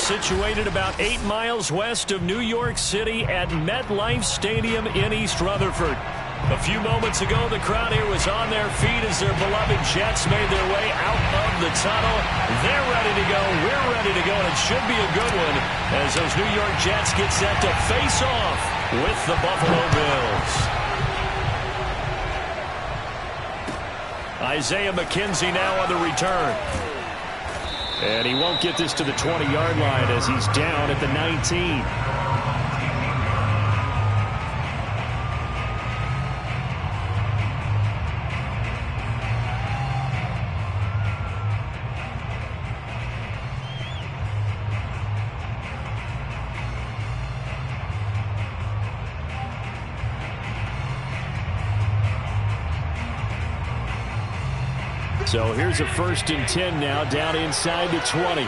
situated about 8 miles west of New York City at MetLife Stadium in East Rutherford. A few moments ago, the crowd here was on their feet as their beloved Jets made their way out of the tunnel. They're ready to go. We're ready to go, and it should be a good one as those New York Jets get set to face off with the Buffalo Bills. Isaiah McKenzie now on the return. And he won't get this to the 20-yard line as he's down at the 19. So here's a 1st and 10 now, down inside the 20.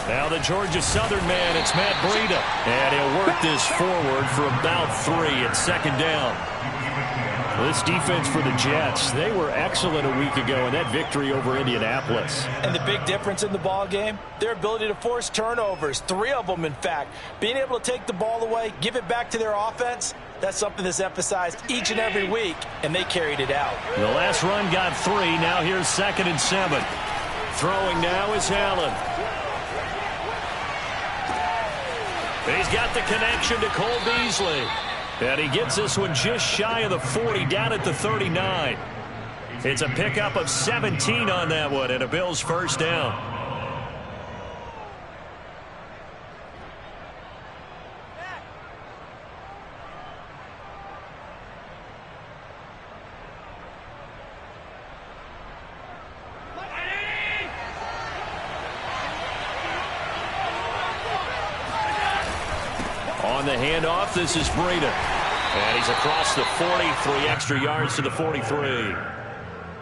Now the Georgia Southern man, it's Matt Breida. And he'll work this forward for about 3 at 2nd down. This defense for the Jets, they were excellent a week ago in that victory over Indianapolis. And the big difference in the ball game, their ability to force turnovers, 3 of them in fact. Being able to take the ball away, give it back to their offense, that's something that's emphasized each and every week, and they carried it out. The last run got 3. Now here's 2nd and 7. Throwing now is Allen. He's got the connection to Cole Beasley. And he gets this one just shy of the 40, down at the 39. It's a pickup of 17 on that one, and a Bills 1st down. On the handoff, this is Breida. And he's across the 40, 3 extra yards to the 43.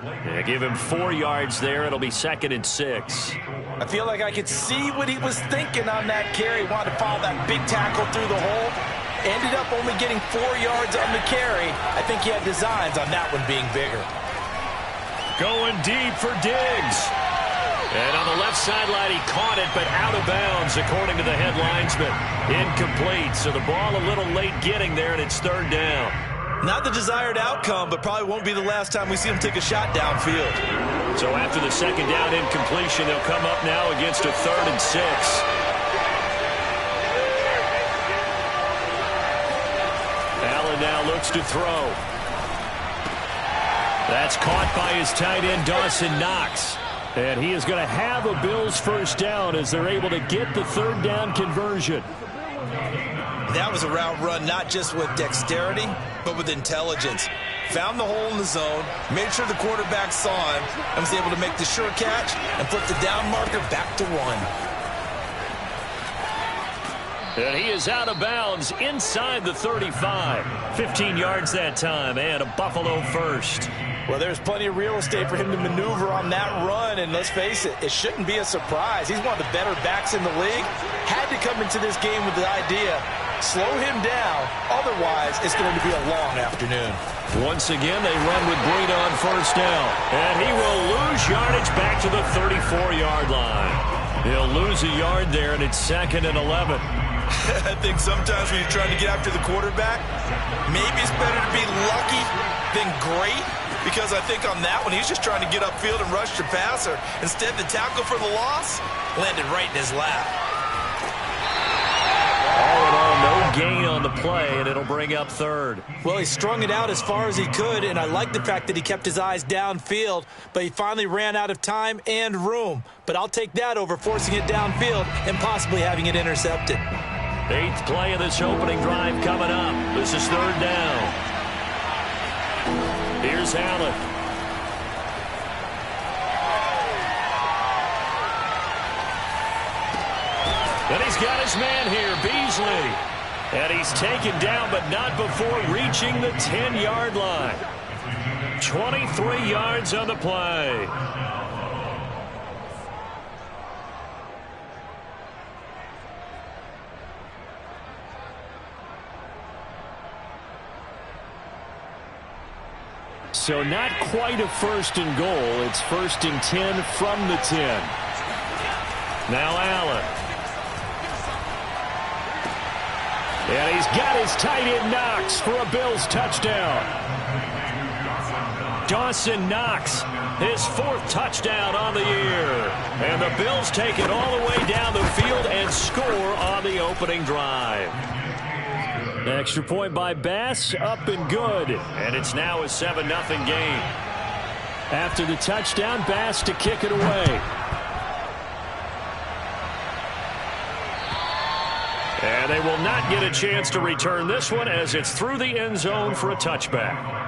Yeah, give him 4 yards there. It'll be 2nd and 6. I feel like I could see what he was thinking on that carry. Wanted to follow that big tackle through the hole. Ended up only getting 4 yards on the carry. I think he had designs on that one being bigger. Going deep for Diggs. And on the left sideline, he caught it, but out of bounds, according to the head linesman. Incomplete, so the ball a little late getting there, and it's 3rd down. Not the desired outcome, but probably won't be the last time we see him take a shot downfield. So after the 2nd down incompletion, they'll come up now against a 3rd and 6. Allen now looks to throw. That's caught by his tight end, Dawson Knox. And he is going to have a Bills 1st down as they're able to get the 3rd down conversion. That was a route run not just with dexterity, but with intelligence. Found the hole in the zone, made sure the quarterback saw him, and was able to make the sure catch and flip the down marker back to 1. And he is out of bounds inside the 35. 15 yards that time, and a Buffalo 1st. Well, there's plenty of real estate for him to maneuver on that run, and let's face it, it shouldn't be a surprise. He's one of the better backs in the league. Had to come into this game with the idea, slow him down, otherwise it's going to be a long afternoon. Once again, they run with Breida on 1st down, and he will lose yardage back to the 34-yard line. He'll lose a yard there, and it's 2nd and 11. I think sometimes when you're trying to get after the quarterback, maybe it's better to be lucky than great, because I think on that one, he's just trying to get upfield and rush the passer. Instead, the tackle for the loss landed right in his lap. All in all, no gain on the play, and it'll bring up 3rd. Well, he strung it out as far as he could, and I like the fact that he kept his eyes downfield, but he finally ran out of time and room. But I'll take that over forcing it downfield and possibly having it intercepted. 8th play of this opening drive coming up. This is 3rd down. Here's Allen. And he's got his man here, Beasley. And he's taken down, but not before reaching the 10-yard line. 23 yards on the play. So not quite a first and goal. It's first and 10 from the 10. Now Allen. And he's got his tight end Knox for a Bills touchdown. Dawson Knox, his 4th touchdown on the year. And the Bills take it all the way down the field and score on the opening drive. Extra point by Bass, up and good. And it's now a 7-0 game. After the touchdown, Bass to kick it away. And they will not get a chance to return this one as it's through the end zone for a touchback.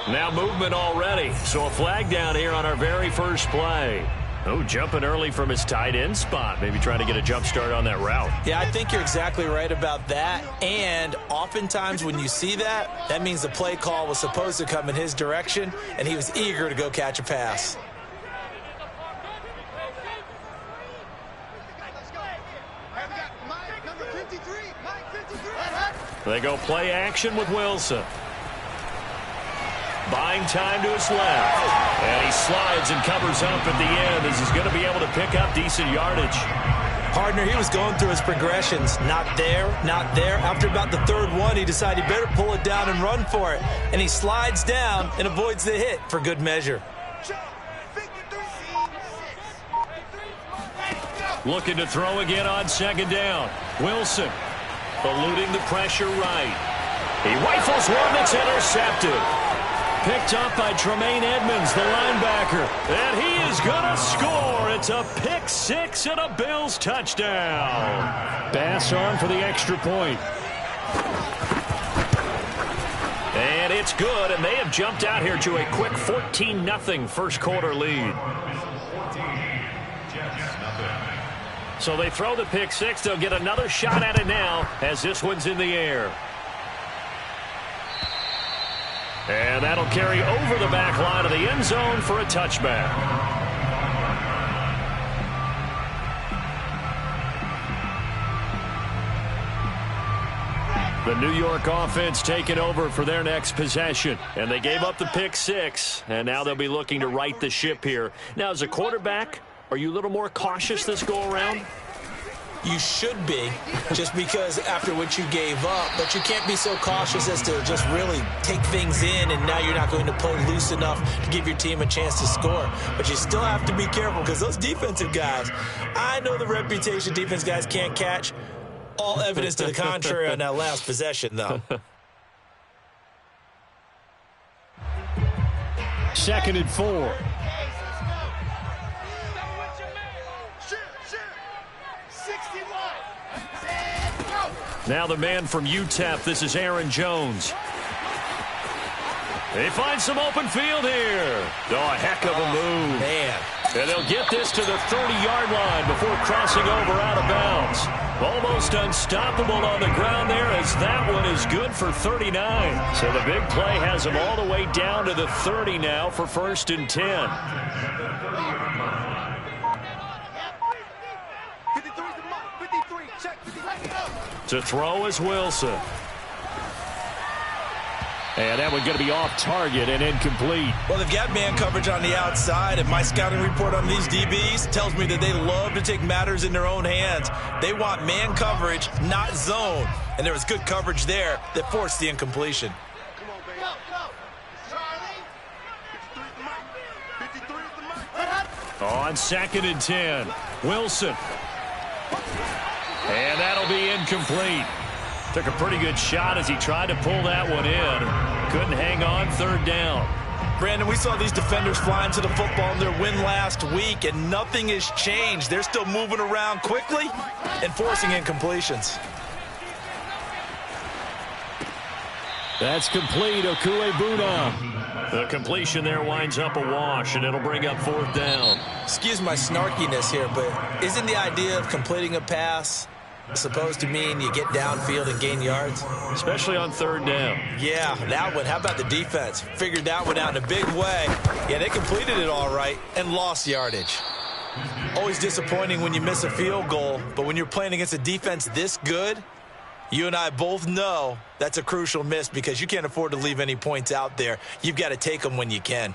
Now movement already, so a flag down here on our very first play. Oh, jumping early from his tight end spot, maybe trying to get a jump start on that route. Yeah, I think you're exactly right about that, and oftentimes when you see that, that means the play call was supposed to come in his direction, and he was eager to go catch a pass. They go play action with Wilson. Buying time to his left. And he slides and covers up at the end as he's going to be able to pick up decent yardage. Partner, he was going through his progressions. Not there, not there. After about the 3rd one, he decided he better pull it down and run for it. And he slides down and avoids the hit for good measure. Looking to throw again on 2nd down. Wilson eluding the pressure right. He rifles one that's intercepted. Picked up by Tremaine Edmonds, the linebacker. And he is going to score. It's a pick 6 and a Bills touchdown. Bass on for the extra point. And it's good, and they have jumped out here to a quick 14-0 first quarter lead. So they throw the pick 6. They'll get another shot at it now as this one's in the air. And that'll carry over the back line of the end zone for a touchback. The New York offense taking over for their next possession. And they gave up the pick 6, and now they'll be looking to right the ship here. Now, as a quarterback, are you a little more cautious this go-around? You should be, just because after what you gave up, but you can't be so cautious as to just really take things in, and now you're not going to play loose enough to give your team a chance to score. But you still have to be careful because those defensive guys, I know the reputation defense guys can't catch. All evidence to the contrary on that last possession, though. 2nd and 4. Now the man from UTEP, this is Aaron Jones. They find some open field here. Oh, a heck of a move. Man. And they'll get this to the 30-yard line before crossing over out of bounds. Almost unstoppable on the ground there as that one is good for 39. So the big play has them all the way down to the 30 now for 1st and 10. To throw is Wilson. And that one going to be off target and incomplete. Well, they've got man coverage on the outside, and my scouting report on these DBs tells me that they love to take matters in their own hands. They want man coverage, not zone. And there was good coverage there that forced the incompletion. On 2nd and 10, Wilson. And that'll be incomplete. Took a pretty good shot as he tried to pull that one in. Couldn't hang on 3rd down. Brandon, we saw these defenders flying to the football in their win last week, and nothing has changed. They're still moving around quickly and forcing incompletions. That's complete. Okuegbuna. The completion there winds up a wash, and it'll bring up 4th down. Excuse my snarkiness here, but isn't the idea of completing a pass supposed to mean you get downfield and gain yards? Especially on 3rd down. Yeah, that one. How about the defense? Figured that one out in a big way. Yeah, they completed it all right and lost yardage. Always disappointing when you miss a field goal, but when you're playing against a defense this good, you and I both know that's a crucial miss because you can't afford to leave any points out there. You've got to take them when you can.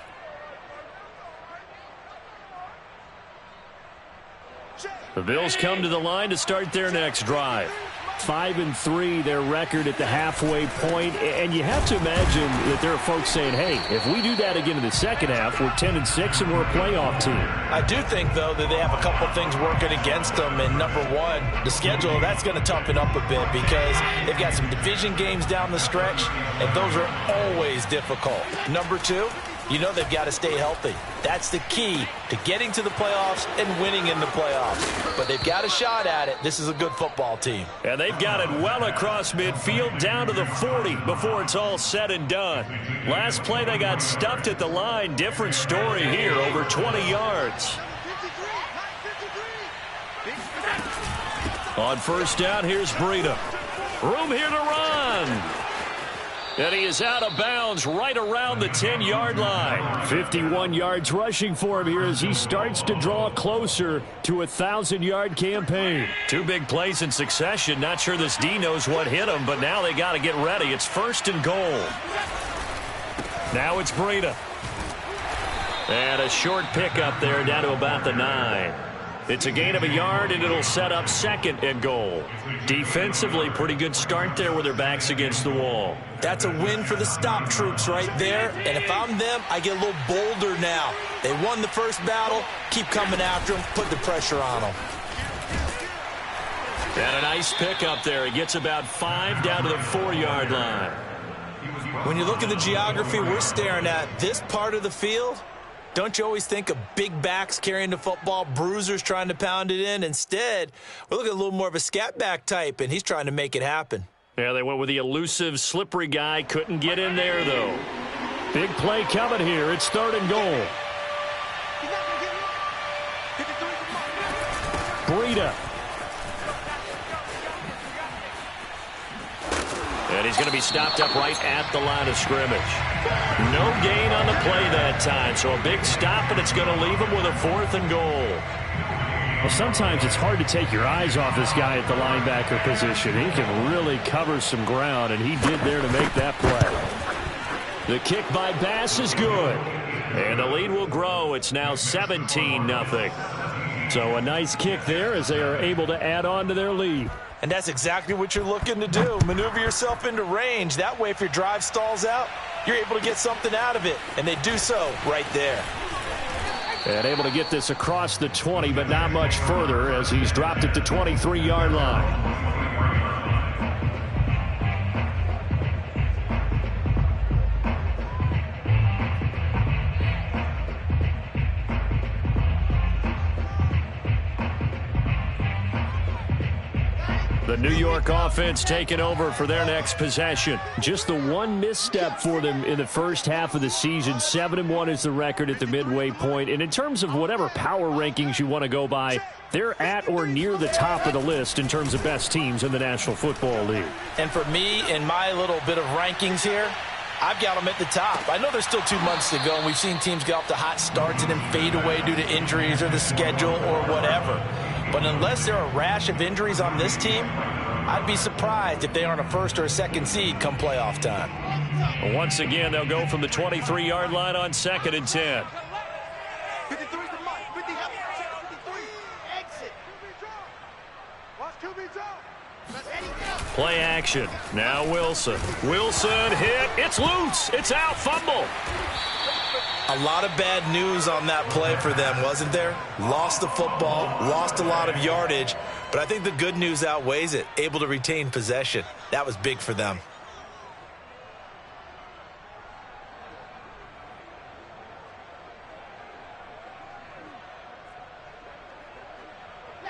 The Bills come to the line to start their next drive. 5-3, their record at the halfway point. And you have to imagine that there are folks saying, hey, if we do that again in the second half, we're 10-6 and we're a playoff team. I do think, though, that they have a couple things working against them. And number one, the schedule, that's going to toughen up a bit because they've got some division games down the stretch, and those are always difficult. Number two, you know they've got to stay healthy. That's the key to getting to the playoffs and winning in the playoffs. But they've got a shot at it. This is a good football team. And they've got it well across midfield down to the 40 before it's all said and done. Last play they got stuffed at the line. Different story here, over 20 yards. On 1st down, here's Breida. Room here to run. And he is out of bounds right around the 10-yard line. 51 yards rushing for him here as he starts to draw closer to a 1,000-yard campaign. 2 big plays in succession. Not sure this D knows what hit him, but now they got to get ready. It's 1st and goal. Now it's Breida. And a short pickup there down to about the 9. It's a gain of a yard, and it'll set up 2nd and goal. Defensively, pretty good start there with their backs against the wall. That's a win for the stop troops right there. And if I'm them, I get a little bolder now. They won the first battle. Keep coming after them. Put the pressure on them. And a nice pickup there. He gets about 5 down to the 4-yard line. When you look at the geography we're staring at, this part of the field, don't you always think of big backs carrying the football, bruisers trying to pound it in? Instead, we're looking at a little more of a scat back type, and he's trying to make it happen. Yeah, they went with the elusive, slippery guy. Couldn't get in there, though. Big play coming here. It's 3rd and goal. Breida. And he's going to be stopped up right at the line of scrimmage. No gain on the play that time, so a big stop, and it's going to leave him with a 4th and goal. Well, sometimes it's hard to take your eyes off this guy at the linebacker position. He can really cover some ground, and he did there to make that play. The kick by Bass is good. And the lead will grow. It's now 17-0. So a nice kick there as they are able to add on to their lead. And that's exactly what you're looking to do. Maneuver yourself into range. That way, if your drive stalls out, you're able to get something out of it. And they do so right there. And able to get this across the 20, but not much further as he's dropped it to 23-yard line. The New York offense taking over for their next possession. Just the one misstep for them in the first half of the season. 7-1 is the record at the midway point. And in terms of whatever power rankings you want to go by, they're at or near the top of the list in terms of best teams in the National Football League. And for me, in my little bit of rankings here, I've got them at the top. I know there's still 2 months to go, and we've seen teams get off to hot starts and then fade away due to injuries or the schedule or whatever. But unless there are a rash of injuries on this team, I'd be surprised if they aren't a 1st or a 2nd seed come playoff time. Well, once again, they'll go from the 23-yard line on 2nd and 10. Play action. Now Wilson. Wilson hit. It's loose. It's out. Fumble. A lot of bad news on that play for them, wasn't there? Lost the football, lost a lot of yardage, but I think the good news outweighs it. Able to retain possession. That was big for them.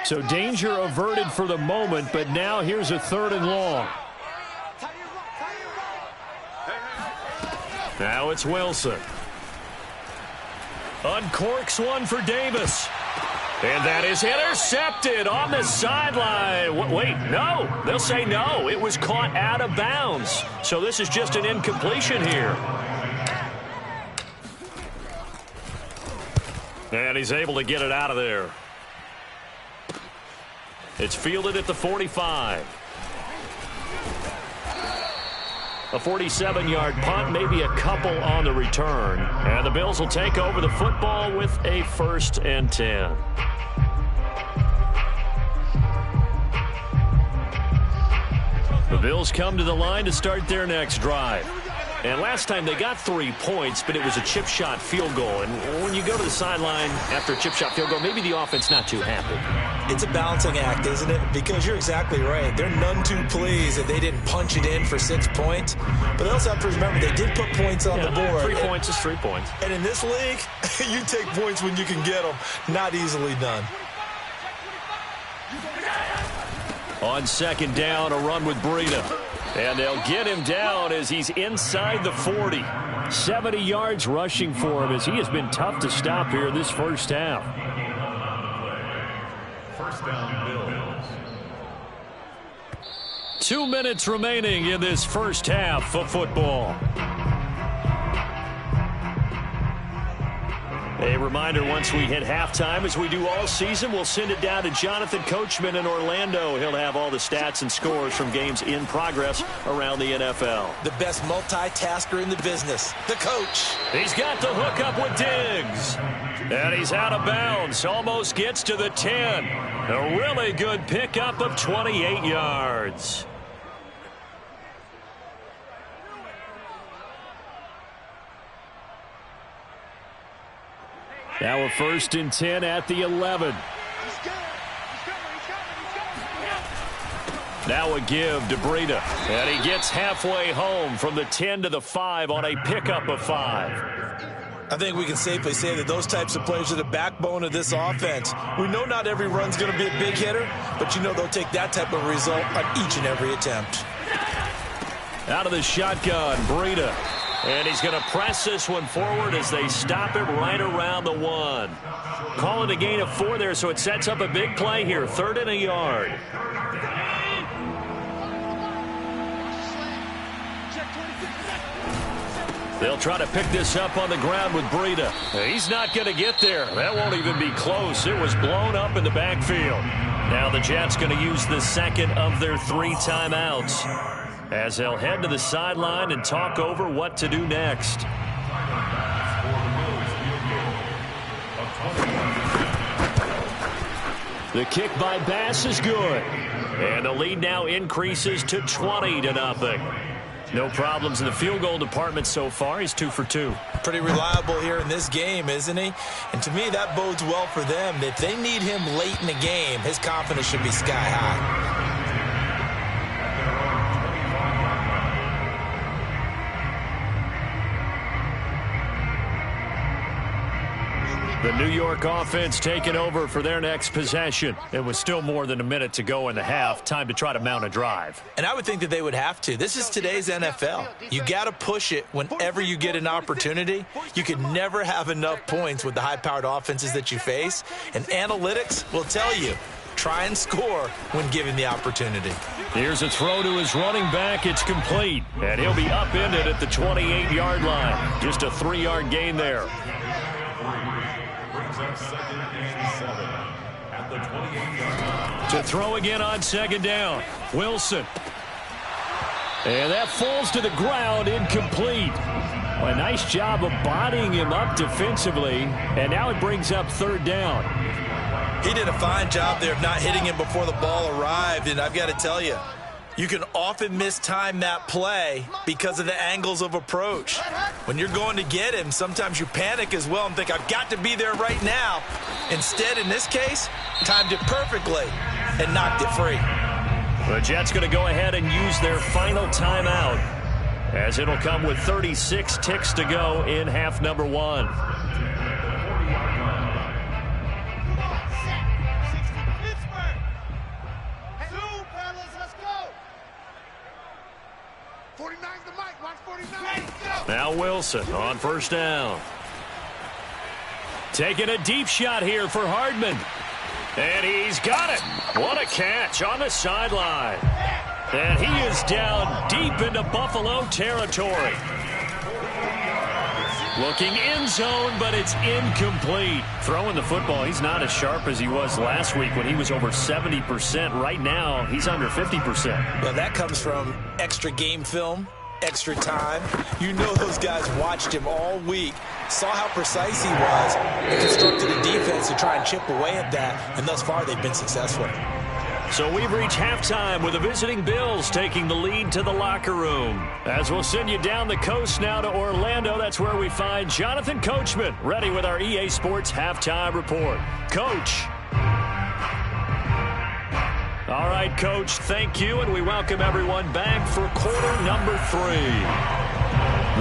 So danger averted for the moment, but now here's a 3rd and long. Now it's Wilson. Uncorks one for Davis. And that is intercepted on the sideline. Wait, no. They'll say no. It was caught out of bounds. So this is just an incompletion here. And he's able to get it out of there. It's fielded at the 45. A 47-yard punt, maybe a couple on the return. And the Bills will take over the football with a 1st and 10. The Bills come to the line to start their next drive. And last time they got 3 points, but it was a chip shot field goal. And when you go to the sideline after a chip shot field goal, maybe the offense not too happy. It's a balancing act, isn't it? Because you're exactly right. They're none too pleased that they didn't punch it in for 6 points. But they also have to remember they did put points on the board. 3 points is 3 points. And in this league, you take points when you can get them. Not easily done. On 2nd down, a run with Breida. And they'll get him down as he's inside the 40. 70 yards rushing for him as he has been tough to stop here this first half. First down, Bills. 2 minutes remaining in this first half of football. A reminder, once we hit halftime, as we do all season, we'll send it down to Jonathan Coachman in Orlando. He'll have all the stats and scores from games in progress around the NFL. The best multitasker in the business, the coach. He's got the hook up with Diggs. And he's out of bounds, almost gets to the 10. A really good pickup of 28 yards. Now a 1st and 10 at the 11. Now a give to Breida. And he gets halfway home from the 10 to the 5 on a pickup of 5. I think we can safely say that those types of players are the backbone of this offense. We know not every run's going to be a big hitter, but you know they'll take that type of result on each and every attempt. Out of the shotgun, Breida. And he's going to press this one forward as they stop it right around the 1. Call it a gain of 4 there, so it sets up a big play here. 3rd and a yard. They'll try to pick this up on the ground with Breida. He's not going to get there. That won't even be close. It was blown up in the backfield. Now the Jets going to use the 2nd of their 3 timeouts, as they'll head to the sideline and talk over what to do next. The kick by Bass is good. And the lead now increases to 20-0. No problems in the field goal department so far. He's 2 for 2. Pretty reliable here in this game, isn't he? And to me, that bodes well for them. If they need him late in the game, his confidence should be sky high. The New York offense taking over for their next possession. It was still more than a minute to go in the half. Time to try to mount a drive. And I would think that they would have to. This is today's NFL. You got to push it whenever you get an opportunity. You can never have enough points with the high-powered offenses that you face. And analytics will tell you, try and score when given the opportunity. Here's a throw to his running back. It's complete. And he'll be upended at the 28-yard line. Just a 3-yard gain there. To throw again on 2nd down. Wilson. And that falls to the ground, incomplete. A nice job of bodying him up defensively. And now it brings up 3rd down. He did a fine job there of not hitting him before the ball arrived. And I've got to tell you, you can often mistime that play because of the angles of approach. When you're going to get him, sometimes you panic as well and think, I've got to be there right now. Instead, in this case, timed it perfectly and knocked it free. The Jets going to go ahead and use their final timeout, as it'll come with 36 ticks to go in half number 1. Now Wilson on first down. Taking a deep shot here for Hardman. And he's got it. What a catch on the sideline. And he is down deep into Buffalo territory. Looking end zone, but it's incomplete. Throwing the football, he's not as sharp as he was last week when he was over 70%. Right now, he's under 50%. Well, that comes from extra game film, extra time. You know those guys watched him all week, saw how precise he was, and constructed a defense to try and chip away at that, and thus far they've been successful. So we've reached halftime with the visiting Bills taking the lead to the locker room. As we'll send you down the coast now to Orlando, that's where we find Jonathan Coachman, ready with our EA Sports Halftime Report. Coach. All right, Coach, thank you, and we welcome everyone back for quarter number 3.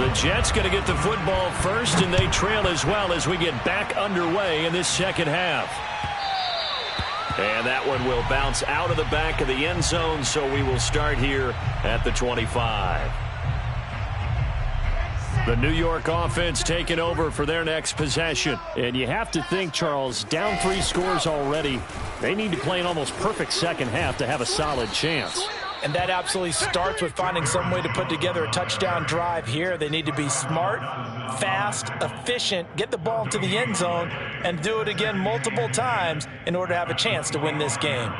The Jets going to get the football first, and they trail as well as we get back underway in this second half. And that one will bounce out of the back of the end zone, so we will start here at the 25. The New York offense taking over for their next possession. And you have to think, Charles, down 3 scores already. They need to play an almost perfect second half to have a solid chance. And that absolutely starts with finding some way to put together a touchdown drive here. They need to be smart, fast, efficient, get the ball into the end zone, and do it again multiple times in order to have a chance to win this game.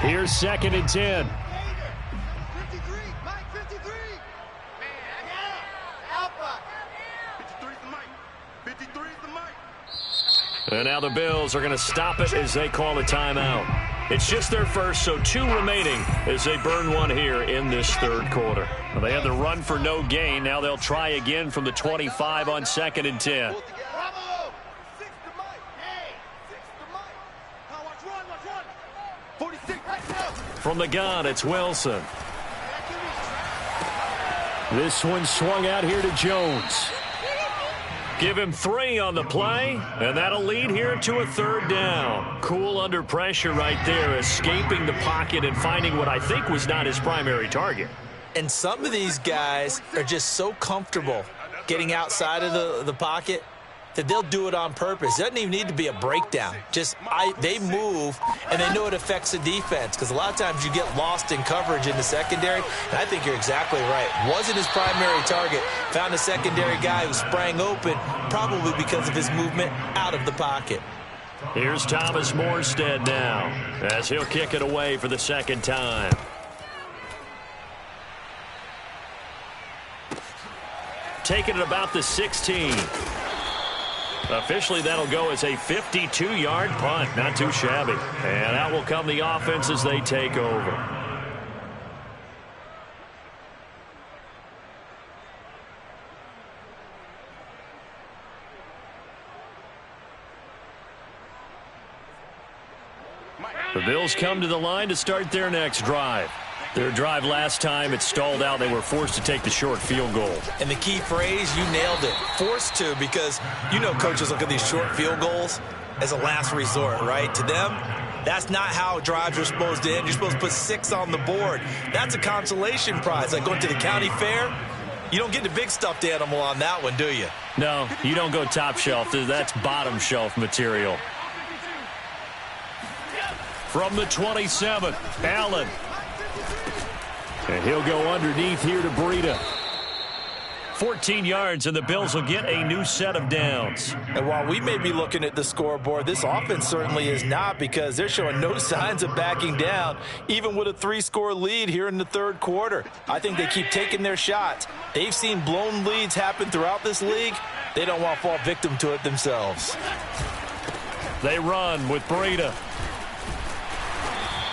Here's 2nd and 10. And now the Bills are going to stop it as they call a timeout. It's just their first, so 2 remaining as they burn one here in this third quarter. Well, they had the run for no gain. Now they'll try again from the 25 on 2nd and 10. From the gun, it's Wilson. This one swung out here to Jones. Give him 3 on the play, and that'll lead here to a 3rd down. Cool under pressure right there, escaping the pocket and finding what I think was not his primary target. And some of these guys are just so comfortable getting outside of the pocket that they'll do it on purpose. It doesn't even need to be a breakdown. They move, and they know it affects the defense, because a lot of times you get lost in coverage in the secondary, and I think you're exactly right. Wasn't his primary target. Found a secondary guy who sprang open, probably because of his movement out of the pocket. Here's Thomas Morstead now, as he'll kick it away for the 2nd time. Taking it about the 16. Officially, that'll go as a 52-yard punt. Not too shabby. And out will come the offense as they take over. The Bills come to the line to start their next drive. Their drive last time, it stalled out. They were forced to take the short field goal. And the key phrase, you nailed it. Forced to, because you know coaches look at these short field goals as a last resort, right? To them, that's not how drives are supposed to end. You're supposed to put 6 on the board. That's a consolation prize. Like going to the county fair, you don't get the big stuffed animal on that one, do you? No, you don't go top shelf. That's bottom shelf material. From the 27, Allen. And he'll go underneath here to Breida. 14 yards, and the Bills will get a new set of downs. And while we may be looking at the scoreboard, this offense certainly is not, because they're showing no signs of backing down, even with a 3-score lead here in the third quarter. I think they keep taking their shots. They've seen blown leads happen throughout this league. They don't want to fall victim to it themselves. They run with Breida.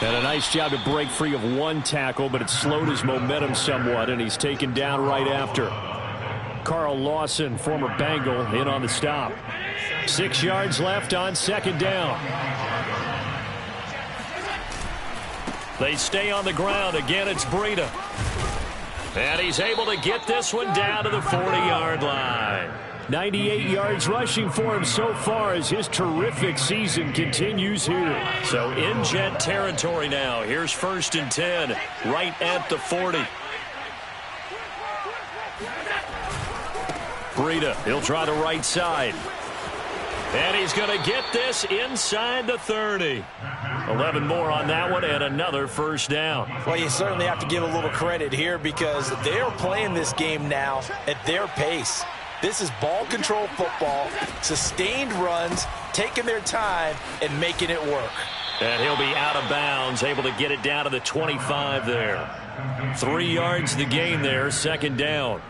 And a nice job to break free of 1 tackle, but it slowed his momentum somewhat, and he's taken down right after. Carl Lawson, former Bengal, in on the stop. 6 yards left on 2nd down. They stay on the ground. Again, it's Breida. And he's able to get this one down to the 40-yard line. 98 yards rushing for him so far as his terrific season continues here. So in Jet territory now. Here's 1st and 10 right at the 40. Breida, he'll try the right side. And he's going to get this inside the 30. 11 more on that one and another first down. Well, you certainly have to give a little credit here because they are playing this game now at their pace. This is ball control football, sustained runs, taking their time and making it work. And he'll be out of bounds, able to get it down to the 25 there. 3 yards the gain there, 2nd down.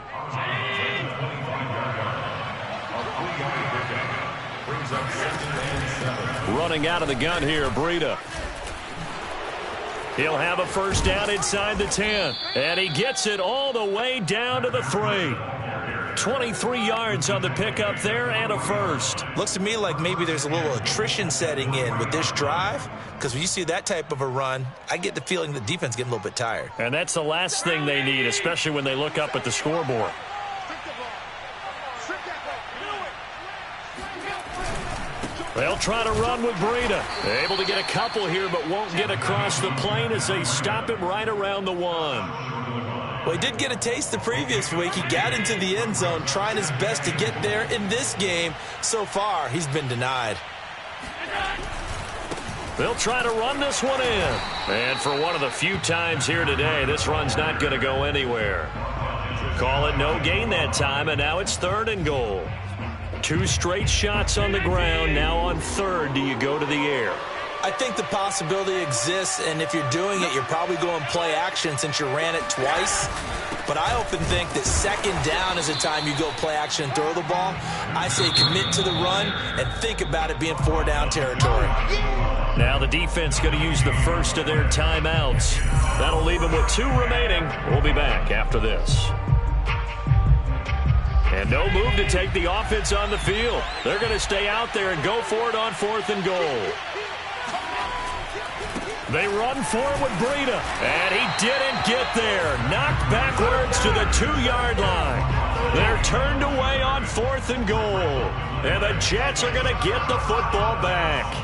Running out of the gun here, Breida. He'll have a first down inside the 10. And he gets it all the way down to the 3. 23 yards on the pickup there and a first. Looks to me like maybe there's a little attrition setting in with this drive, because when you see that type of a run, I get the feeling the defense getting a little bit tired. And that's the last thing they need, especially when they look up at the scoreboard. They'll try to run with Breida. Able to get a couple here, but won't get across the plane as they stop him right around the 1. Well, he did get a taste the previous week. He got into the end zone, trying his best to get there in this game. So far, he's been denied. They'll try to run this one in. And for one of the few times here today, this run's not going to go anywhere. Call it no gain that time, and now it's 3rd and goal. 2 straight shots on the ground. Now on 3rd, do you go to the air? I think the possibility exists, and if you're doing it, you're probably going play action since you ran it twice. But I often think that 2nd down is the time you go play action and throw the ball. I say commit to the run and think about it being 4-down territory. Now the defense going to use the first of their timeouts. That'll leave them with 2 remaining. We'll be back after this. And no move to take the offense on the field. They're going to stay out there and go for it on 4th and goal. They run for it with Breida. And he didn't get there. Knocked backwards to the 2-yard line. They're turned away on 4th and goal. And the Jets are going to get the football back.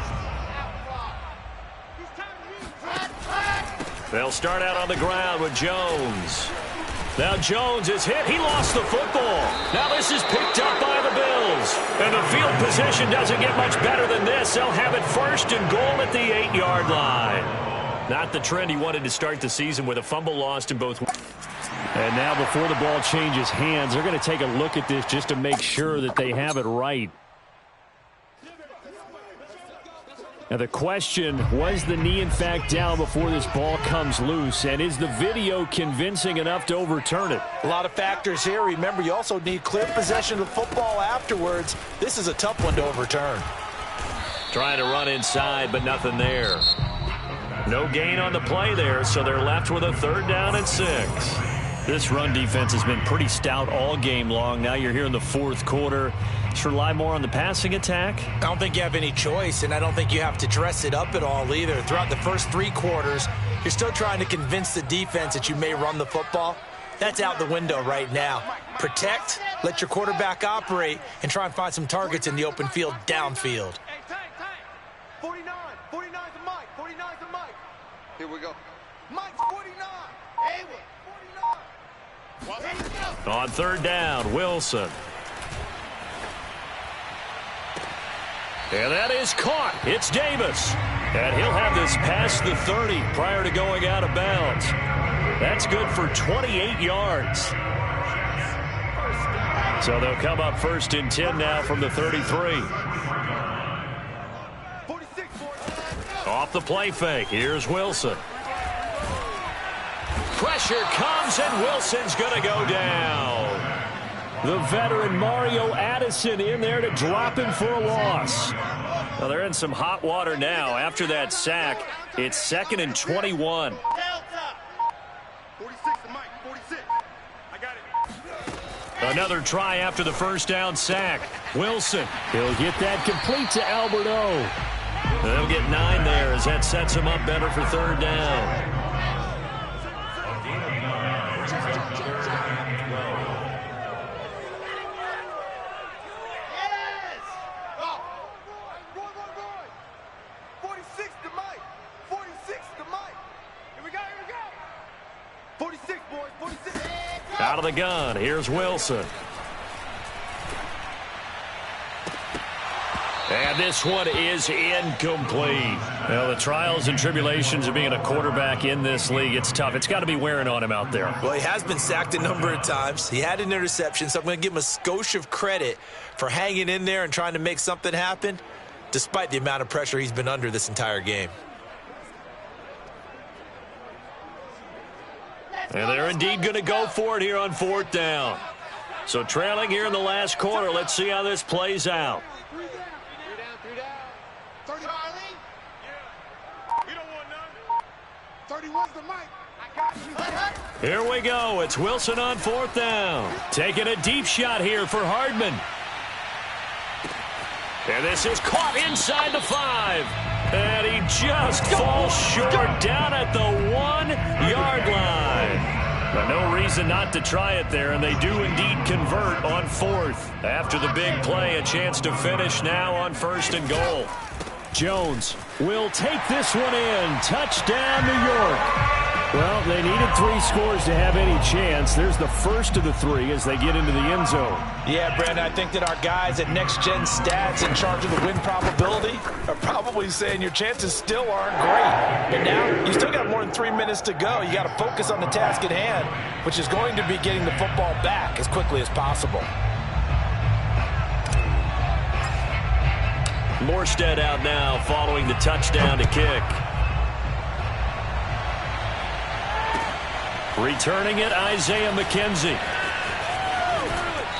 They'll start out on the ground with Jones. Now Jones is hit. He lost the football. Now this is picked up by the Bills. And the field position doesn't get much better than this. They'll have it 1st and goal at the 8-yard line. Not the trend he wanted to start the season with a fumble lost in both. And now before the ball changes hands, they're going to take a look at this just to make sure that they have it right. Now the question, was the knee in fact down before this ball comes loose? And is the video convincing enough to overturn it? A lot of factors here. Remember, you also need clear possession of the football afterwards. This is a tough one to overturn. Trying to run inside, but nothing there. No gain on the play there, so they're left with a 3rd down and 6. This run defense has been pretty stout all game long. Now you're here in the 4th quarter. Just rely more on the passing attack. I don't think you have any choice, and I don't think you have to dress it up at all either. Throughout the first 3 quarters, you're still trying to convince the defense that you may run the football. That's out the window right now. Protect, let your quarterback operate, and try and find some targets in the open field downfield. Hey, tank. 49. 49's a Mike. 49's a Mike. Here we go. Mike's 49. Hey, 49. On 3rd down, Wilson. And that is caught. It's Davis. And he'll have this past the 30 prior to going out of bounds. That's good for 28 yards. So they'll come up 1st and 10 now from the 33. Off the play fake. Here's Wilson. Pressure comes, and Wilson's going to go down. The veteran Mario Addison in there to drop him for a loss. Well, they're in some hot water now. After that sack, it's 2nd and 21. 46 to Mike. 46. I got it. Another try after the 1st down sack. Wilson, he'll get that complete to Alberto. They'll get 9 there as that sets him up better for 3rd down. Out of the gun, here's Wilson. And this one is incomplete. Well, the trials and tribulations of being a quarterback in this league, it's tough. It's got to be wearing on him out there. Well, he has been sacked a number of times. He had an interception, so I'm going to give him a skosh of credit for hanging in there and trying to make something happen, despite the amount of pressure he's been under this entire game. And they're indeed going to go for it here on 4th down. So trailing here in the last quarter. Let's see how this plays out. 31's the mic. I got you. Here we go. It's Wilson on 4th down. Taking a deep shot here for Hardman. And this is caught inside the 5. And he just falls short down at the 1-yard line. But no reason not to try it there, and they do indeed convert on 4th. After the big play, a chance to finish now on 1st and goal. Jones will take this one in. Touchdown, New York. Well, they needed 3 scores to have any chance. There's the first of the 3 as they get into the end zone. Yeah, Brandon, I think that our guys at Next Gen Stats in charge of the win probability are probably saying your chances still aren't great. But now you still got more than 3 minutes to go. You got to focus on the task at hand, which is going to be getting the football back as quickly as possible. Morstead out now following the touchdown to kick. Returning it, Isaiah McKenzie.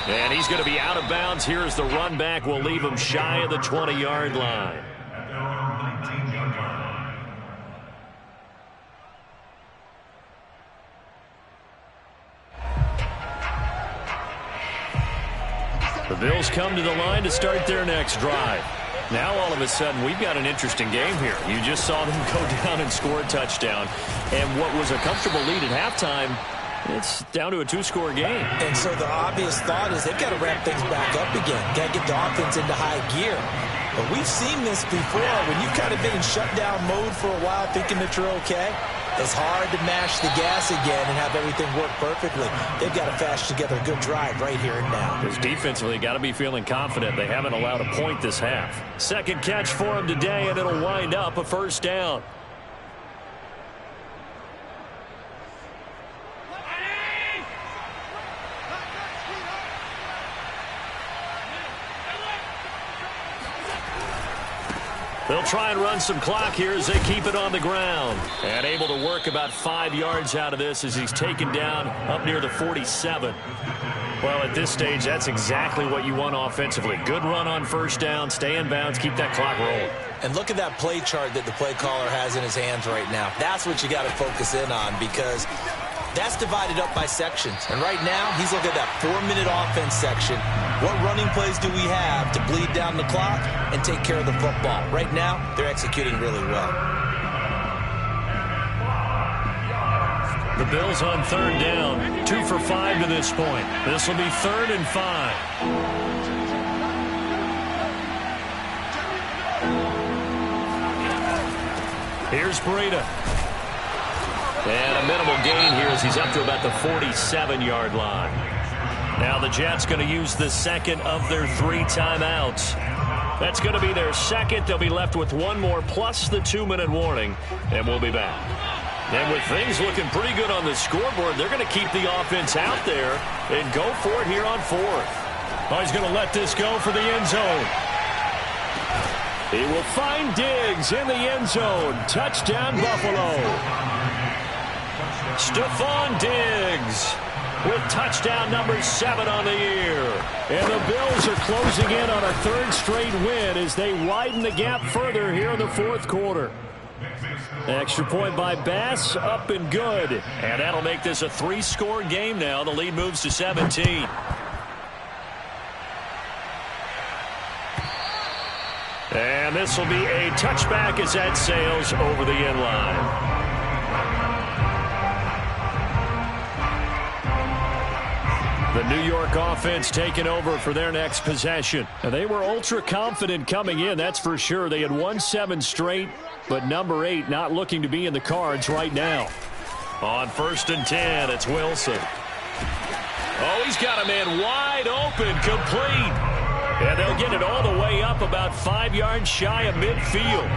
And he's going to be out of bounds. Here's the run back. Will leave him shy of the 20-yard line. The Bills come to the line to start their next drive. Now, all of a sudden, we've got an interesting game here. You just saw them go down and score a touchdown. And what was a comfortable lead at halftime, it's down to a 2-score game. And so the obvious thought is they've got to ramp things back up again. Got to get the offense into high gear. But we've seen this before. When you've kind of been in shutdown mode for a while thinking that you're okay, it's hard to mash the gas again and have everything work perfectly. They've got to fashion together a good drive right here and now. Because defensively, got to be feeling confident. They haven't allowed a point this half. Second catch for him today, and it'll wind up a 1st down. They'll try and run some clock here as they keep it on the ground. And able to work about 5 yards out of this as he's taken down up near the 47. Well, at this stage, that's exactly what you want offensively. Good run on 1st down, stay in bounds, keep that clock rolling. And look at that play chart that the play caller has in his hands right now. That's what you got to focus in on because that's divided up by sections. And right now, he's looking at that 4-minute offense section. What running plays do we have to bleed down the clock and take care of the football? Right now, they're executing really well. The Bills on 3rd down, 2 for 5 to this point. This will be 3rd and 5. Here's Breida. And a minimal gain here as he's up to about the 47-yard line. Now the Jets going to use the second of their 3 timeouts. That's going to be their second. They'll be left with 1 more plus the 2-minute warning, and we'll be back. And with things looking pretty good on the scoreboard, they're going to keep the offense out there and go for it here on 4th. Oh, he's going to let this go for the end zone. He will find Diggs in the end zone. Touchdown, Buffalo. Stephon Diggs with touchdown number 7 on the year. And the Bills are closing in on a 3rd straight win as they widen the gap further here in the 4th quarter. Extra point by Bass, up and good. And that'll make this a 3-score game now. The lead moves to 17. And this will be a touchback as that sails over the end line. The New York offense taking over for their next possession. And they were ultra confident coming in, that's for sure. They had won 7 straight, but number 8 not looking to be in the cards right now. On 1st and 10, it's Wilson. Oh, he's got a man wide open, complete. And they'll get it all the way up about 5 yards shy of midfield.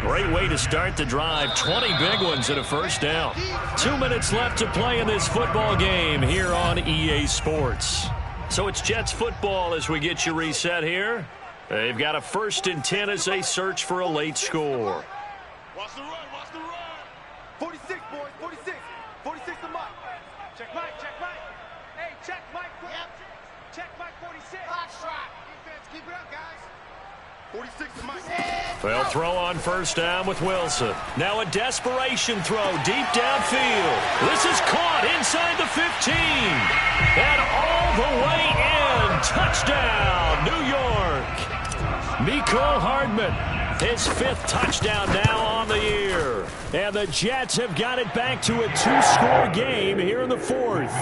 Great way to start the drive. 20 big ones and a first down. 2 minutes left to play in this football game here on EA Sports. So it's Jets football as we get you reset here. They've got a 1st and 10 as they search for a late score. Watch the run, watch the run. 46, boys, 46. 46 to Mike. Check Mike, check Mike. Hey, check Mike. Yep. Check Mike 46. Hot shot. Defense, keep it up, guys. 46 to Mike. They'll throw on first down with Wilson. Now a desperation throw deep downfield. This is caught inside the 15. And all the way in. Touchdown, New York. Mecole Hardman, his 5th touchdown now on the year. And the Jets have got it back to a 2-score game here in the 4th.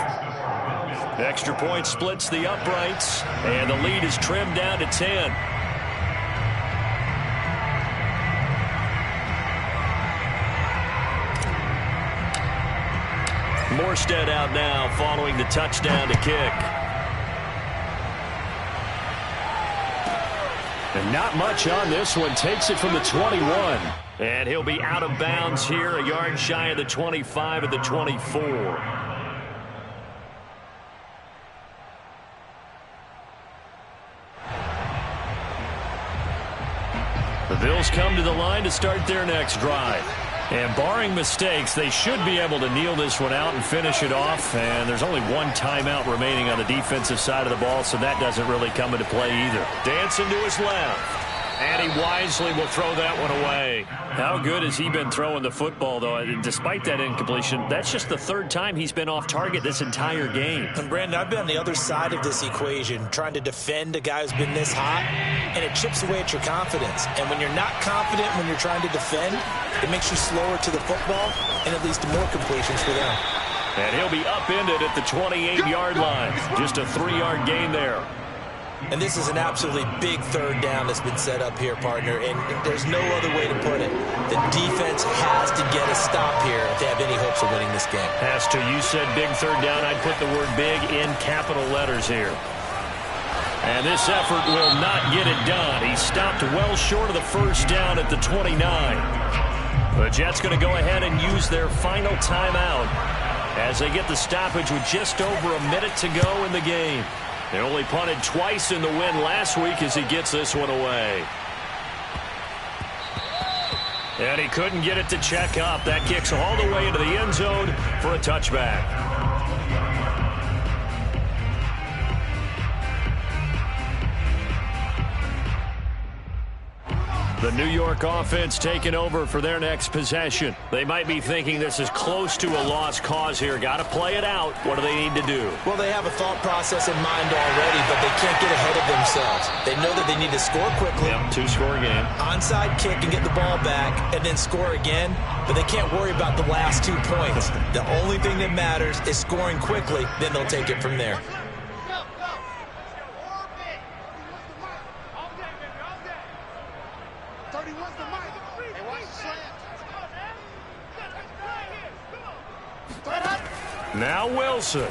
Extra point splits the uprights, and the lead is trimmed down to 10. Morstead out now following the touchdown to kick. And not much on this one. Takes it from the 21. And he'll be out of bounds here, a yard shy of the 25 at the 24. The Bills come to the line to start their next drive. And barring mistakes, they should be able to kneel this one out and finish it off. And there's only one timeout remaining on the defensive side of the ball, so that doesn't really come into play either. Dancing to his left. And he wisely will throw that one away. How good has he been throwing the football, though? Despite that incompletion, that's just the 3rd time he's been off target this entire game. And, Brandon, I've been on the other side of this equation, trying to defend a guy who's been this hot, and it chips away at your confidence. And when you're not confident when you're trying to defend, it makes you slower to the football, and it leads to more completions for them. And he'll be upended at the 28-yard line. Just a 3-yard gain there. And this is an absolutely big 3rd down that's been set up here, partner, and there's no other way to put it. The defense has to get a stop here if they have any hopes of winning this game. Has to. You said big 3rd down. I'd put the word big in capital letters here. And this effort will not get it done. He stopped well short of the first down at the 29. The Jets going to go ahead and use their final timeout as they get the stoppage with just over a minute to go in the game. They only punted twice in the win last week as he gets this one away. And he couldn't get it to check up. That kicks all the way into the end zone for a touchback. The New York offense taking over for their next possession. They might be thinking this is close to a lost cause here. Got to play it out. What do they need to do? Well, they have a thought process in mind already, but they can't get ahead of themselves. They know that they need to score quickly. Yep, 2-score game. Onside kick and get the ball back and then score again, but they can't worry about the last 2 points. The only thing that matters is scoring quickly, then they'll take it from there. Now Wilson.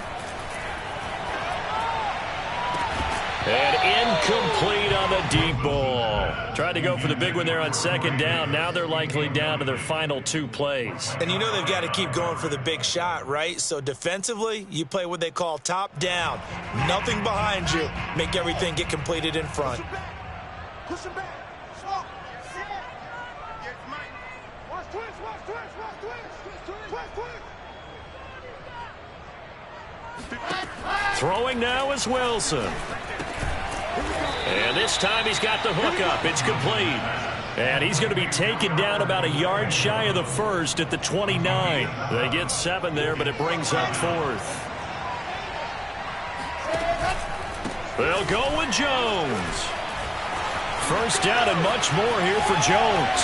And incomplete on the deep ball. Tried to go for the big one there on 2nd down. Now they're likely down to their final 2 plays. And you know they've got to keep going for the big shot, right? So defensively, you play what they call top down. Nothing behind you. Make everything get completed in front. Push him back. Stop. Yes, Mike. Watch twist, watch twist, watch twist. Twist, twist. Throwing now is Wilson. And this time he's got the hook up. It's complete. And he's going to be taken down about a yard shy of the first at the 29. They get 7 there, but it brings up 4th. They'll go with Jones. First down and much more here for Jones.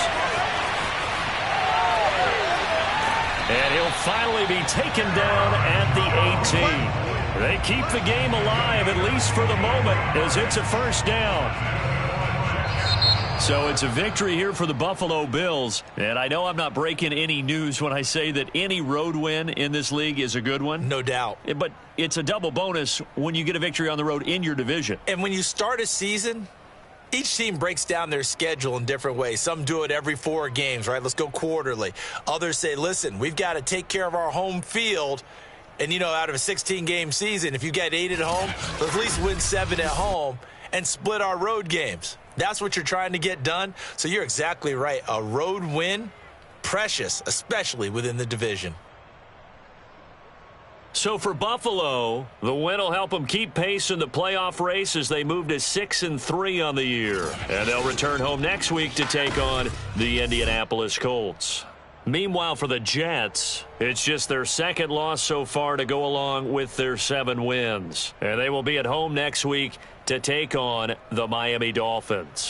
And he'll finally be taken down at the 18. They keep the game alive, at least for the moment, as it's a first down. So it's a victory here for the Buffalo Bills. And I know I'm not breaking any news when I say that any road win in this league is a good one. No doubt. But it's a double bonus when you get a victory on the road in your division. And when you start a season, each team breaks down their schedule in different ways. Some do it every 4 games, right? Let's go quarterly. Others say, listen, we've got to take care of our home field. And, out of a 16-game season, if you get 8 at home, let's at least win 7 at home and split our road games. That's what you're trying to get done. So you're exactly right. A road win, precious, especially within the division. So for Buffalo, the win will help them keep pace in the playoff race as they move to 6-3 on the year. And they'll return home next week to take on the Indianapolis Colts. Meanwhile, for the Jets, it's just their second loss so far to go along with their 7 wins. And they will be at home next week to take on the Miami Dolphins.